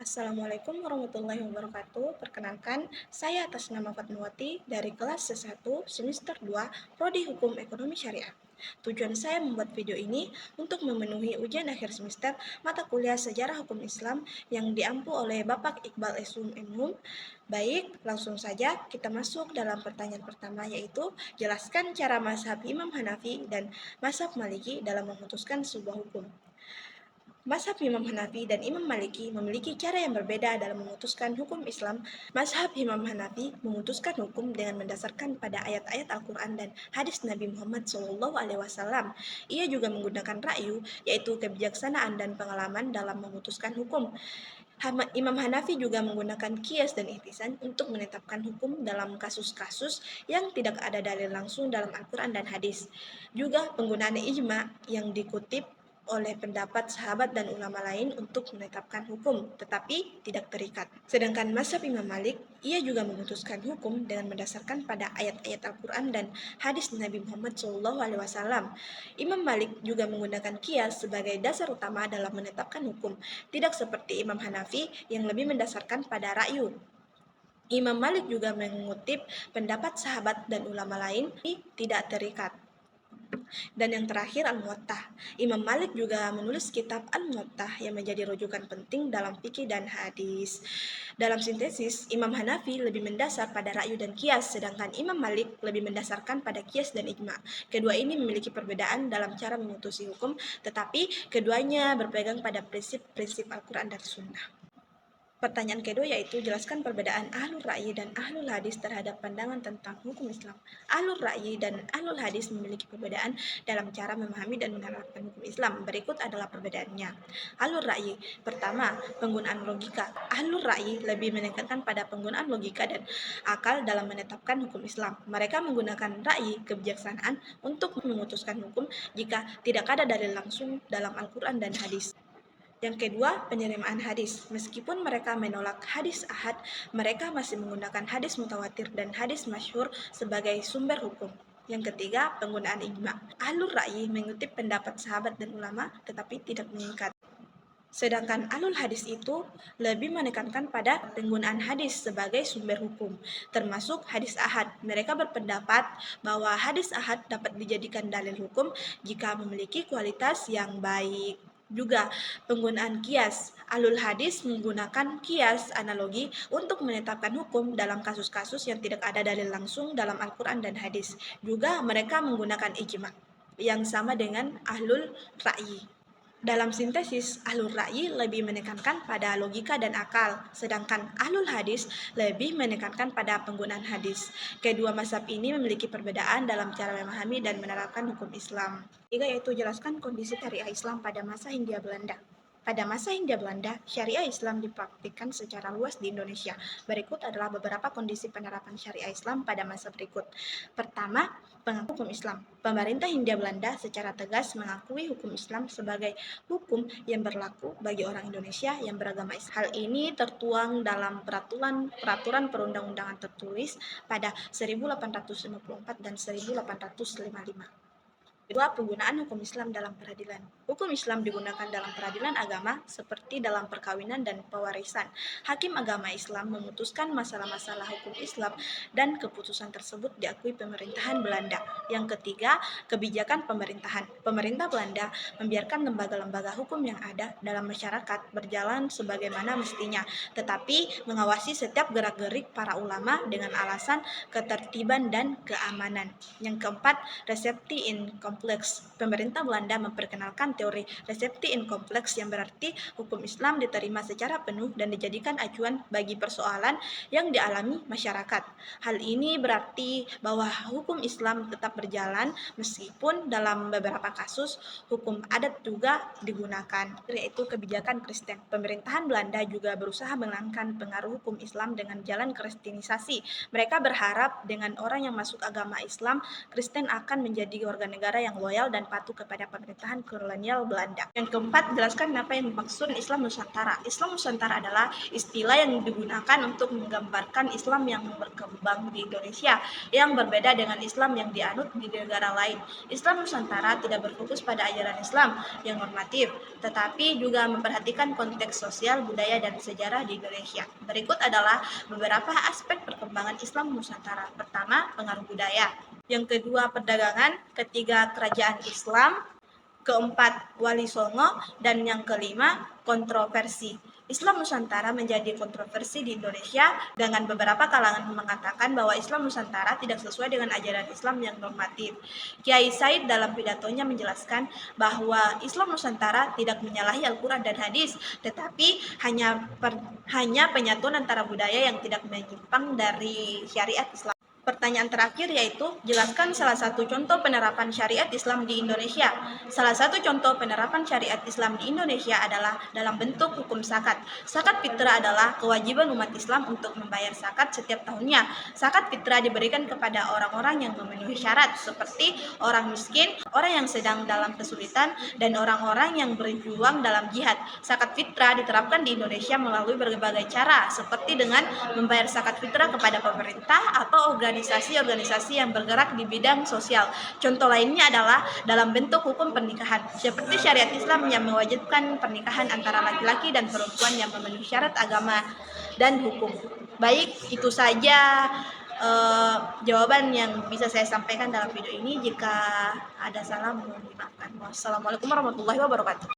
Assalamualaikum warahmatullahi wabarakatuh. Perkenalkan, saya atas nama Fatmawati dari kelas C1 semester 2 Prodi Hukum Ekonomi Syariah. Tujuan saya membuat video ini untuk memenuhi ujian akhir semester mata kuliah Sejarah Hukum Islam yang diampu oleh Bapak Iqbal Esum Emhum. Baik, langsung saja kita masuk dalam pertanyaan pertama, yaitu jelaskan cara mazhab Imam Hanafi dan mazhab Maliki dalam memutuskan sebuah hukum. Mazhab Imam Hanafi dan Imam Maliki memiliki cara yang berbeda dalam memutuskan hukum Islam. Mazhab Imam Hanafi memutuskan hukum dengan mendasarkan pada ayat-ayat Al-Quran dan hadis Nabi Muhammad SAW. Ia juga menggunakan ra'yu, yaitu kebijaksanaan dan pengalaman dalam memutuskan hukum. Imam Hanafi juga menggunakan kias dan ihtisan untuk menetapkan hukum dalam kasus-kasus yang tidak ada dalil langsung dalam Al-Quran dan hadis. Juga penggunaan ijma yang dikutip oleh pendapat sahabat dan ulama lain untuk menetapkan hukum, tetapi tidak terikat. Sedangkan mazhab Imam Malik, ia juga memutuskan hukum dengan mendasarkan pada ayat-ayat Al-Quran dan hadis Nabi Muhammad SAW. Imam Malik juga menggunakan kias sebagai dasar utama dalam menetapkan hukum, tidak seperti Imam Hanafi yang lebih mendasarkan pada ra'yu. Imam Malik juga mengutip pendapat sahabat dan ulama lain, tidak terikat. Dan yang terakhir Al-Muwattah. Imam Malik juga menulis kitab Al-Muwattah yang menjadi rujukan penting dalam fikih dan hadis. Dalam sintesis, Imam Hanafi lebih mendasar pada ra'yu dan kias, sedangkan Imam Malik lebih mendasarkan pada kias dan ijma. Kedua ini memiliki perbedaan dalam cara memutusi hukum, tetapi keduanya berpegang pada prinsip-prinsip Al-Quran dan Sunnah. Pertanyaan kedua yaitu jelaskan perbedaan Ahlul Ra'yi dan Ahlul Hadis terhadap pandangan tentang hukum Islam. Ahlul Ra'yi dan Ahlul Hadis memiliki perbedaan dalam cara memahami dan menerapkan hukum Islam. Berikut adalah perbedaannya. Ahlul Ra'yi, pertama, penggunaan logika. Ahlul Ra'yi lebih menekankan pada penggunaan logika dan akal dalam menetapkan hukum Islam. Mereka menggunakan ra'yi, kebijaksanaan, untuk memutuskan hukum jika tidak ada dalil langsung dalam Al-Quran dan hadis. Yang kedua, penerimaan hadis. Meskipun mereka menolak hadis ahad, mereka masih menggunakan hadis mutawatir dan hadis masyhur sebagai sumber hukum. Yang ketiga, penggunaan ijma. Ahlul Ra'yi mengutip pendapat sahabat dan ulama, tetapi tidak mengikat. Sedangkan ahlul hadis itu lebih menekankan pada penggunaan hadis sebagai sumber hukum, termasuk hadis ahad. Mereka berpendapat bahwa hadis ahad dapat dijadikan dalil hukum jika memiliki kualitas yang baik. Juga penggunaan kias. Ahlul hadis menggunakan kias analogi untuk menetapkan hukum dalam kasus-kasus yang tidak ada dalil langsung dalam Al-Quran dan hadis. Juga mereka menggunakan ijma yang sama dengan ahlul ra'yi. Dalam sintesis, Ahlul Ra'yi lebih menekankan pada logika dan akal, sedangkan Ahlul Hadis lebih menekankan pada penggunaan hadis. Kedua mazhab ini memiliki perbedaan dalam cara memahami dan menerapkan hukum Islam. Tiga, yaitu jelaskan kondisi syariah Islam pada masa Hindia Belanda. Pada masa Hindia Belanda, syariah Islam dipraktikkan secara luas di Indonesia. Berikut adalah beberapa kondisi penerapan syariah Islam pada masa berikut. Pertama, pengakuan hukum Islam. Pemerintah Hindia Belanda secara tegas mengakui hukum Islam sebagai hukum yang berlaku bagi orang Indonesia yang beragama Islam. Hal ini tertuang dalam peraturan perundang-undangan tertulis pada 1854 dan 1855. Kedua, penggunaan hukum Islam dalam peradilan. Hukum Islam digunakan dalam peradilan agama seperti dalam perkawinan dan pewarisan. Hakim agama Islam memutuskan masalah-masalah hukum Islam dan keputusan tersebut diakui pemerintahan Belanda. Yang ketiga, kebijakan pemerintahan. Pemerintah Belanda membiarkan lembaga-lembaga hukum yang ada dalam masyarakat berjalan sebagaimana mestinya, tetapi mengawasi setiap gerak-gerik para ulama dengan alasan ketertiban dan keamanan. Yang keempat, recepti in kompleks. Pemerintah Belanda memperkenalkan teori resepti in kompleks yang berarti hukum Islam diterima secara penuh dan dijadikan acuan bagi persoalan yang dialami masyarakat. Hal ini berarti bahwa hukum Islam tetap berjalan meskipun dalam beberapa kasus hukum adat juga digunakan, yaitu kebijakan Kristen. Pemerintahan Belanda juga berusaha menghilangkan pengaruh hukum Islam dengan jalan kristenisasi. Mereka berharap dengan orang yang masuk agama Islam, Kristen akan menjadi warga negara yang loyal dan patuh kepada pemerintahan kolonial Belanda. Yang keempat, jelaskan apa yang dimaksud Islam Nusantara. Islam Nusantara adalah istilah yang digunakan untuk menggambarkan Islam yang berkembang di Indonesia, yang berbeda dengan Islam yang dianut di negara lain. Islam Nusantara tidak berfokus pada ajaran Islam yang normatif, tetapi juga memperhatikan konteks sosial, budaya, dan sejarah di Indonesia. Berikut adalah beberapa aspek perkembangan Islam Nusantara. Pertama, pengaruh budaya. Yang kedua, perdagangan. Ketiga, kerajaan Islam. Keempat, Wali Songo. Dan yang kelima, kontroversi. Islam Nusantara menjadi kontroversi di Indonesia dengan beberapa kalangan mengatakan bahwa Islam Nusantara tidak sesuai dengan ajaran Islam yang normatif. Kiai Said dalam pidatonya menjelaskan bahwa Islam Nusantara tidak menyalahi Al-Quran dan hadis, tetapi hanya penyatuan antara budaya yang tidak menyimpang dari syariat Islam. Pertanyaan terakhir yaitu, jelaskan salah satu contoh penerapan syariat Islam di Indonesia. Salah satu contoh penerapan syariat Islam di Indonesia adalah dalam bentuk hukum zakat. Zakat fitrah adalah kewajiban umat Islam untuk membayar zakat setiap tahunnya. Zakat fitrah diberikan kepada orang-orang yang memenuhi syarat, seperti orang miskin, orang yang sedang dalam kesulitan, dan orang-orang yang berjuang dalam jihad. Zakat fitrah diterapkan di Indonesia melalui berbagai cara, seperti dengan membayar zakat fitrah kepada pemerintah atau organisasi-organisasi yang bergerak di bidang sosial. Contoh lainnya adalah dalam bentuk hukum pernikahan, seperti syariat Islam yang mewajibkan pernikahan antara laki-laki dan perempuan yang memenuhi syarat agama dan hukum. Baik, itu saja jawaban yang bisa saya sampaikan dalam video ini. Jika ada salah, mohon dimaafkan. Wassalamualaikum warahmatullahi wabarakatuh.